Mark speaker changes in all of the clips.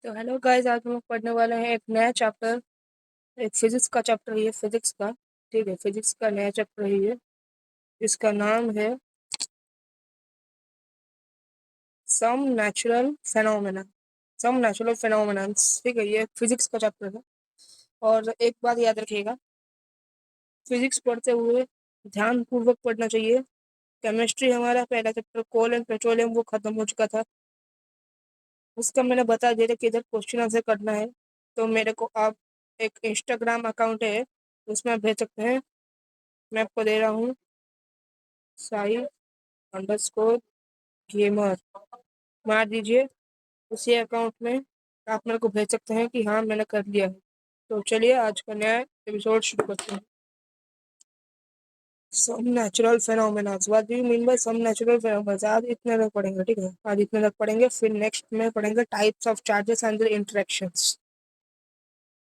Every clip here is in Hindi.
Speaker 1: तो हेलो गाइस, आज हम लोग पढ़ने वाले हैं एक नया चैप्टर। एक फिजिक्स का चैप्टर है ये, फिजिक्स का। ठीक है, फिजिक्स का नया चैप्टर है ये। इसका नाम है some natural phenomena. Some natural phenomenons. ठीक है, ये फिजिक्स का चैप्टर है। और एक बात याद रखिएगा, फिजिक्स पढ़ते हुए ध्यान पूर्वक पढ़ना चाहिए। केमिस्ट्री हमारा पहला चैप्टर कोल एंड पेट्रोलियम वो खत्म हो चुका था। उसका मैंने बता दिया था कि इधर क्वेश्चन आंसर करना है। तो मेरे को आप एक इंस्टाग्राम अकाउंट है, उसमें भेज सकते हैं। मैं आपको दे रहा हूँ, साई_गेमर मार दीजिए। उसी अकाउंट में आप मेरे को भेज सकते हैं कि हाँ मैंने कर लिया है। तो चलिए आज का नया एपिसोड शुरू करते हैं। Some natural phenomena, what do you mean by some natural phenomena? आज इतने तक पढ़ेंगे, ठीक है, आज इतने तक पढ़ेंगे। फिर नेक्स्ट में पढ़ेंगे types of charges and their interactions.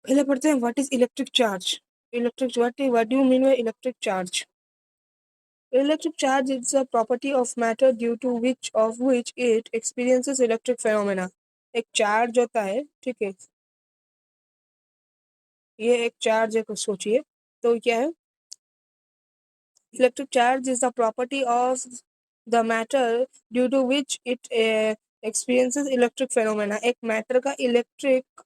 Speaker 1: पहले पढ़ते हैं what is electric charge. Electric what do you mean by electric charge? Electric charge is a property of matter due to which it experiences electric phenomena. एक चार्ज होता है, ठीक है, ये एक चार्ज है, कुछ सोचिए। तो क्या है? Electric charge is the property of the matter due to which it experiences electric phenomena. एक मैटर का इलेक्ट्रिक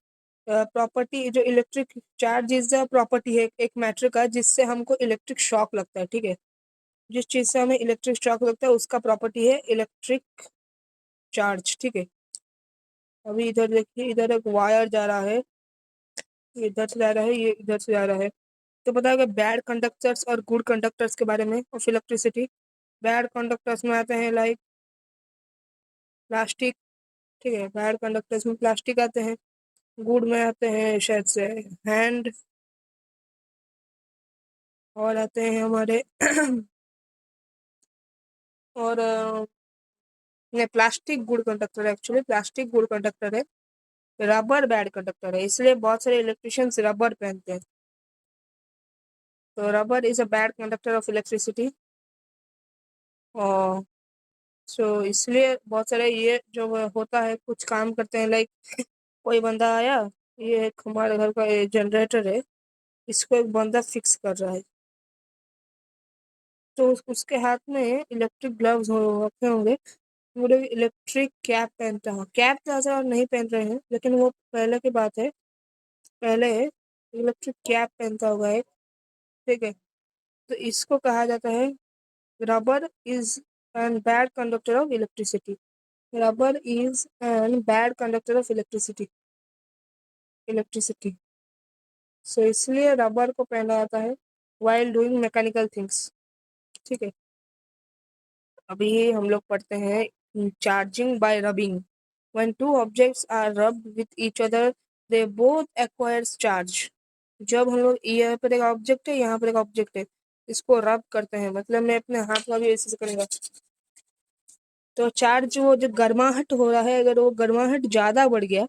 Speaker 1: प्रॉपर्टी, जो electric charge is the property है एक मैटर का, जिससे हमको इलेक्ट्रिक शॉक लगता है। ठीक है, जिस चीज से हमें इलेक्ट्रिक शॉक लगता है उसका प्रॉपर्टी है इलेक्ट्रिक चार्ज। ठीक है, अभी इधर देखिए, इधर एक वायर जा रहा है, ये इधर से जा रहा है, ये इधर से जा रहा है। तो पता है बैड कंडक्टर्स और गुड कंडक्टर्स के बारे में ऑफ इलेक्ट्रिसिटी। बैड कंडक्टर्स में आते हैं लाइक प्लास्टिक। ठीक है, बैड कंडक्टर्स में प्लास्टिक आते हैं। गुड में आते हैं शायद से हैंड, और आते हैं हमारे और नहीं, प्लास्टिक गुड कंडक्टर है, एक्चुअली प्लास्टिक गुड कंडक्टर है। रबर बैड कंडक्टर है, इसलिए बहुत सारे इलेक्ट्रिशियंस रबर पहनते हैं। तो rubber is a bad conductor of electricity. और सो इसलिए बहुत सारे ये जो होता है, कुछ काम करते हैं लाइक कोई बंदा आया, ये एक हमारे घर का जनरेटर है, इसको एक बंदा फिक्स कर रहा है। तो उसके हाथ में इलेक्ट्रिक ग्लव्स रखे होंगे। वो लोग इलेक्ट्रिक कैप पहनता है। कैप ज़्यादा नहीं पहन रहे हैं, लेकिन वो पहले की बात है, पहले इलेक्ट्रिक कैप पहनता होगा एक। ठीक है, तो इसको कहा जाता है rubber is an bad conductor of electricity. Rubber is an bad conductor of electricity. So इसलिए रबर को पहना जाता है वाइल डूइंग मैकेनिकल थिंग्स। ठीक है, अभी हम लोग पढ़ते हैं charging by rubbing. When two objects are rubbed with each other they both acquires charge. जब हम लोग, यहाँ पर एक ऑब्जेक्ट है, यहाँ पर एक ऑब्जेक्ट है, इसको रब करते हैं, मतलब मैं अपने हाथ का भी ऐसे से करेंगे तो चार्ज, वो जो गर्माहट हो रहा है, अगर वो गर्माहट ज़्यादा बढ़ गया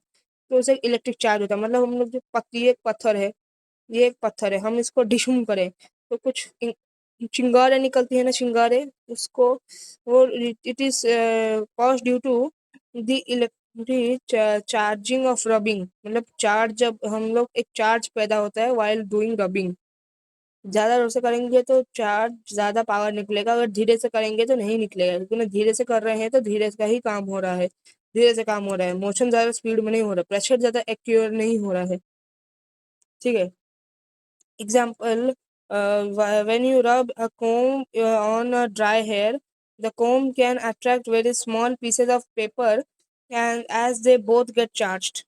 Speaker 1: तो उसे इलेक्ट्रिक चार्ज होता है। मतलब हम लोग जो ये एक पत्थर है, ये एक पत्थर है, हम इसको डिशूम करें तो कुछ चिंगारे निकलती है ना, चिंगारे, उसको वो it is cause due to the electric charging of rubbing. मतलब चार्ज, जब हम लोग एक चार्ज पैदा होता है वाइल डूइंग रबिंग। ज़्यादा जोर से करेंगे तो चार्ज ज़्यादा पावर निकलेगा, अगर धीरे से करेंगे तो नहीं निकलेगा, क्योंकि ना धीरे से कर रहे हैं तो धीरे का ही काम हो रहा है, धीरे से काम हो रहा है, मोशन ज़्यादा स्पीड में नहीं हो रहा, प्रेशर ज़्यादा एक्यूर नहीं हो रहा है। ठीक है, example, when you rub a comb on a dry hair, the comb can attract very small pieces of paper, and as they both get charged,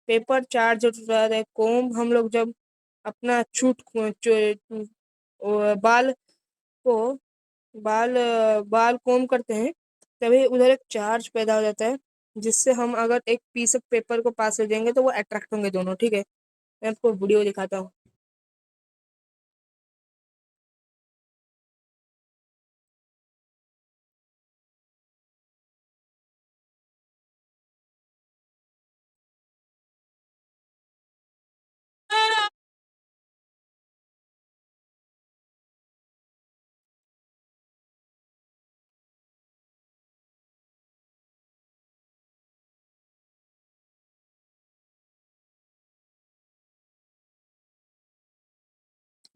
Speaker 1: paper charge होता है। कोम्ब हम लोग जब अपना बाल को बाल कोम करते हैं, तभी उधर एक चार्ज पैदा हो जाता है, जिससे हम अगर एक पीस ऑफ पेपर को पास कर देंगे तो वो अट्रैक्ट होंगे दोनों। ठीक है, मैं आपको वीडियो दिखाता हूँ।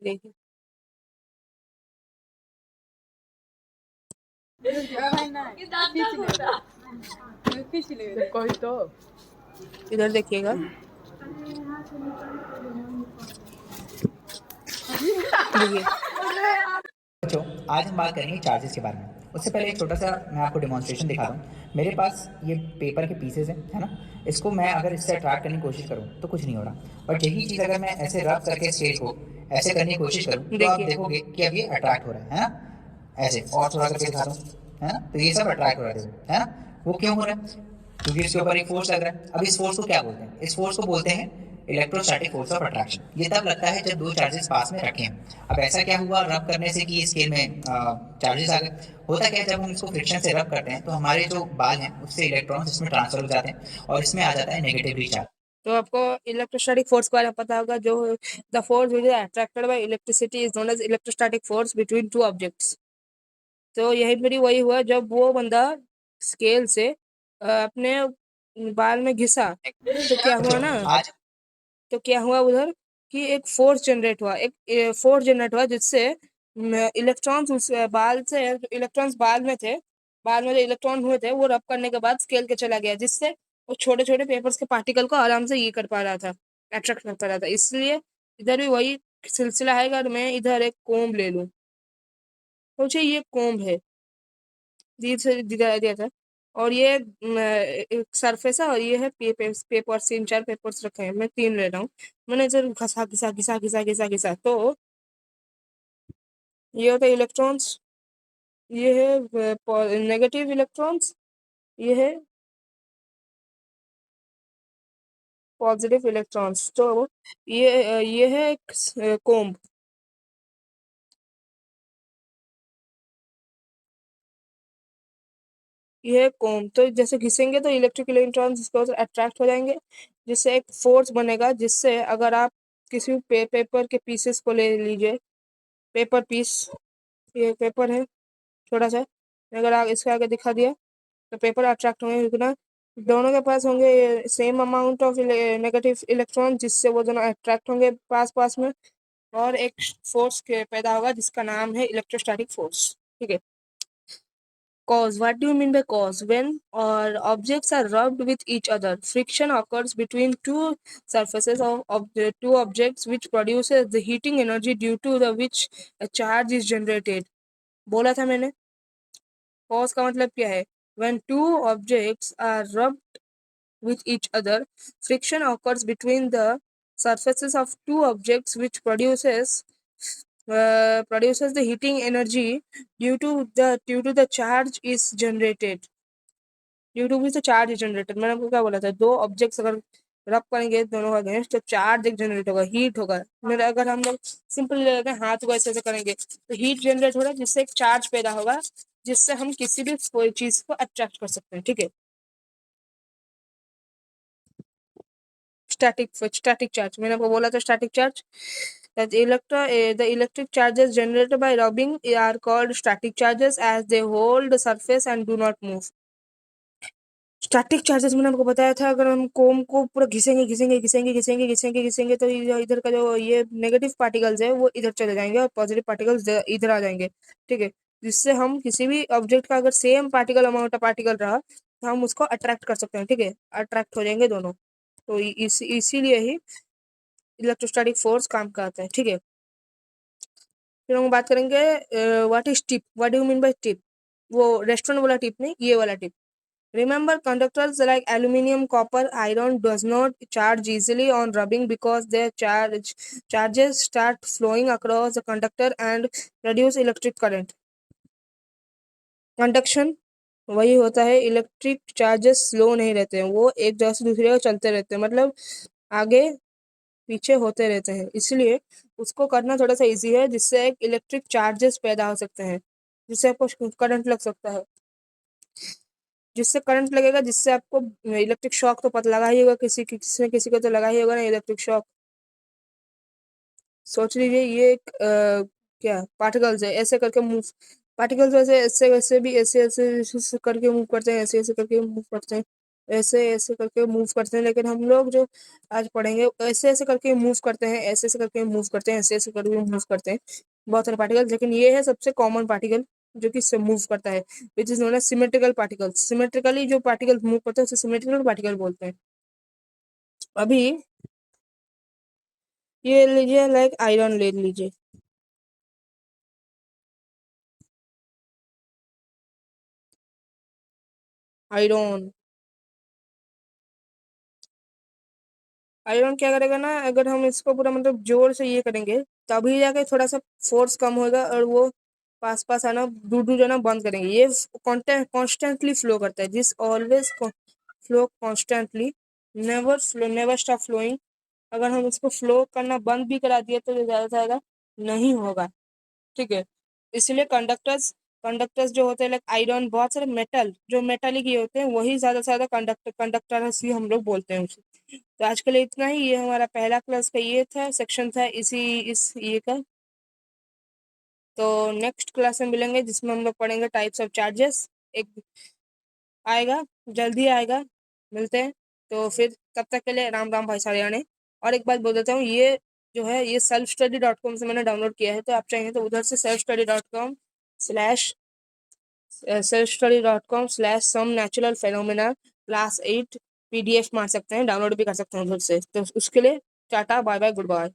Speaker 1: देखिए
Speaker 2: कोई तो
Speaker 1: इधर देखिएगा, देखिए
Speaker 3: बच्चों, आज हम बात करेंगे चार्जेस के बारे में। उससे पहले एक छोटा सा मैं आपको डेमोन्स्ट्रेशन दिखा दूँ। मेरे पास ये पेपर के पीसेज हैं, है ना? इसको मैं अगर इससे अट्रैक्ट करने की कोशिश करूँ तो कुछ नहीं हो रहा, बट यही चीज़ अगर मैं ऐसे रब करके स्केल को ऐसे करने की कोशिश करूँ तो आप
Speaker 1: देखिए
Speaker 3: देखोगे कि अब ये अट्रैक्ट हो रहा है ना? ऐसे और थोड़ा करके दिखा दूँ, है ना? तो ये सब अट्रैक्ट हो रहा है, देखो, है ना? वो क्यों हो रहा है? क्योंकि इसके ऊपर एक फोर्स लग रहा है। अब इस फोर्स को क्या बोलते हैं? इस फोर्स को बोलते हैं इलेक्ट्रोस्टैटिक फोर्स ऑफ अट्रैक्शन। ये तब लगता है जब दो चार्जेस पास में रखे हैं। अब ऐसा क्या हुआ रब करने से कि स्केल में चार्जेस आ गए? होता क्या है, जब हम इसको फ्रिक्शन से रब करते हैं तो हमारे जो बाल हैं उससे इलेक्ट्रॉन्स इसमें ट्रांसफर हो जाते हैं और इसमें आ जाता है नेगेटिव चार्ज।
Speaker 1: तो आपको इलेक्ट्रोस्टैटिक फोर्स के बारे में पता होगा, जो the force which is attracted by electricity is known as electrostatic force between two objects. तो यही मेरी वही हुआ जब वो बंदा स्केल से अपने बाल में घिसा, तो क्या हुआ ना,
Speaker 3: आज
Speaker 1: तो क्या हुआ उधर कि एक फोर्स जनरेट हुआ, एक फोर्स जनरेट हुआ जिससे इलेक्ट्रॉन्स उस बाल से, इलेक्ट्रॉन्स बाल में थे, बाल में जो इलेक्ट्रॉन हुए थे वो रब करने के बाद स्केल के चला गया, जिससे वो छोटे छोटे पेपर्स के पार्टिकल को आराम से ये कर पा रहा था, अट्रैक्ट कर पा रहा था। इसलिए इधर भी वही सिलसिला है। अगर मैं इधर एक कोम्ब ले लूं, सोचिए ये कोम्ब है, दिखाई दिया था, और ये एक सरफेस है, और ये है पेपर्स, 3-4 पेपर्स रखे हैं, मैं 3 ले रहा हूँ। मैंने इसे घसा घिसा घिसा घिसा घिसा घिसा, तो ये होता है इलेक्ट्रॉन्स, ये है नेगेटिव इलेक्ट्रॉन्स, ये है पॉजिटिव इलेक्ट्रॉन्स। तो ये है एक कोम्ब, ये है कोम्ब। तो जैसे घिसेंगे तो इलेक्ट्रिक इलेक्ट्रॉन्स इसके ऊपर अट्रैक्ट हो जाएंगे, जिससे एक फोर्स बनेगा, जिससे अगर आप किसी भी पेपर के पीसेस को ले लीजिए, पेपर पीस, ये पेपर है छोटा सा, अगर आप इसके आगे दिखा दिया तो पेपर अट्रैक्ट होंगे, क्योंकि ना दोनों के पास होंगे same amount of negative electron, जिससे वो दोनों अट्रैक्ट होंगे पास पास में, और एक फोर्स पैदा होगा जिसका नाम है इलेक्ट्रोस्टैटिक फोर्स। ठीक है। Cause. What do you mean by cause? When objects are rubbed with each other, friction occurs between two surfaces of the two objects, which produces the heating energy due to the which a charge is generated. बोला था मैंने। Cause का मतलब क्या है? When two objects are rubbed with each other, friction occurs between the surfaces of two objects, which produces the heating energy due to the charge is generated. Due to से चार्ज जनरेटर, मैंने आपको क्या बोला था, दो ऑब्जेक्ट्स अगर रब करेंगे दोनों का अगेंस्ट, तो चार्ज एक जनरेट होगा, हीट होगा। मेरे अगर हम लोग सिंपल हाथ को ऐसे ऐसे करेंगे तो हीट जनरेट हो रहा है, जिससे एक चार्ज पैदा होगा, जिससे हम किसी भी कोई चीज को अट्रैक्ट कर सकते हैं। ठीक है। स्टैटिक चार्ज, मैंने आपको बोला था static charge, the electric charges generated by rubbing are called static charges as they hold the surface and do not move. Static charges मैंने आपको बताया था, अगर हम कोम को पूरा घिसेंगे घिसेंगे घिसेंगे घिसेंगे घिसेंगे घिसेंगे तो इधर का जो ये नेगेटिव पार्टिकल्स है वो इधर चले जाएंगे और पॉजिटिव पार्टिकल्स इधर आ जाएंगे। ठीक है। जिससे हम किसी भी ऑब्जेक्ट का अगर same particle amount of particle रहा तो हम उसको अट्रैक्ट कर सकते हैं। ठीक है। अट्रैक्ट हो जाएंगे दोनों। तो इसीलिए ही इलेक्ट्रोस्टैटिक फोर्स काम करता है। ठीक है। फिर हम बात करेंगे what is tip, what do you mean bye tip. वो रेस्टोरेंट वाला टिप नहीं, ये वाला tip. Remember, conductors like aluminum, copper, iron does not charge easily on rubbing because their charges start flowing across the conductor and produce electric current. Conduction वही होता है, इलेक्ट्रिक चार्जेस स्लो नहीं रहते हैं, वो एक जगह से दूसरी जगह चलते रहते हैं, मतलब आगे पीछे होते रहते हैं। इसलिए उसको करना थोड़ा सा इजी है, जिससे एक इलेक्ट्रिक चार्जेस पैदा हो सकते हैं, जिससे आपको करंट लग सकता है, जिससे करंट लगेगा, जिससे आपको इलेक्ट्रिक शॉक तो पता लगा ही होगा, किसी ने किसी को तो लगा ही होगा ना इलेक्ट्रिक शॉक। सोच लीजिए ये एक क्या पार्टिकल्स है, ऐसे करके मूव, पार्टिकल्स वैसे ऐसे वैसे भी ऐसे ऐसे करके मूव करते हैं, ऐसे ऐसे करके मूव करते हैं। ऐसे ऐसे करके मूव करते हैं, लेकिन हम लोग जो आज पढ़ेंगे ऐसे ऐसे करके मूव करते हैं, ऐसे ऐसे करके मूव करते हैं, ऐसे ऐसे करके मूव करते हैं बहुत सारे पार्टिकल, लेकिन ये है सबसे कॉमन पार्टिकल जो कि इससे मूव करता है, which is known as symmetrical particle. Symmetrically जो पार्टिकल मूव करते हैं उसे सिमेट्रिकल पार्टिकल बोलते हैं। अभी ये लीजिए, लाइक आयरन ले लीजिए। आयरन आयरन क्या करेगा ना, अगर हम इसको पूरा मतलब जोर से ये करेंगे तभी जाके थोड़ा सा फोर्स कम होगा और वो पास पास आना, दूर दूर जाना बंद करेंगे। ये कॉन्स्टेंटली फ्लो करता है, this always flow constantly, never stop flowing. अगर हम इसको फ्लो करना बंद भी करा दिए तो ये ज्यादा से ज्यादा नहीं होगा, ठीक है। इसलिए कंडक्टर्स जो होते हैं लाइक आयरन, बहुत सारे मेटल जो मेटालिक ये होते हैं वही ज्यादा से ज्यादा कंडक्टर्स ही हम लोग बोलते हैं उसे। तो आज के लिए इतना ही, ये हमारा पहला क्लास का ये था, सेक्शन था इसी इस ये का। तो नेक्स्ट क्लास में मिलेंगे जिसमें हम लोग पढ़ेंगे टाइप्स ऑफ चार्जेस। एक आएगा, जल्दी आएगा, मिलते हैं। तो फिर तब तक के लिए राम राम भाई सारियाने। और एक बात बोल देता हूँ, ये जो है ये selfstudy.com से मैंने डाउनलोड किया है, तो आप चाहेंगे तो उधर से slash selfstudy.com/some natural phenomena class 8 PDF मार सकते हैं, डाउनलोड भी कर सकते हैं उधर से। तो उसके लिए tata bye bye good bye.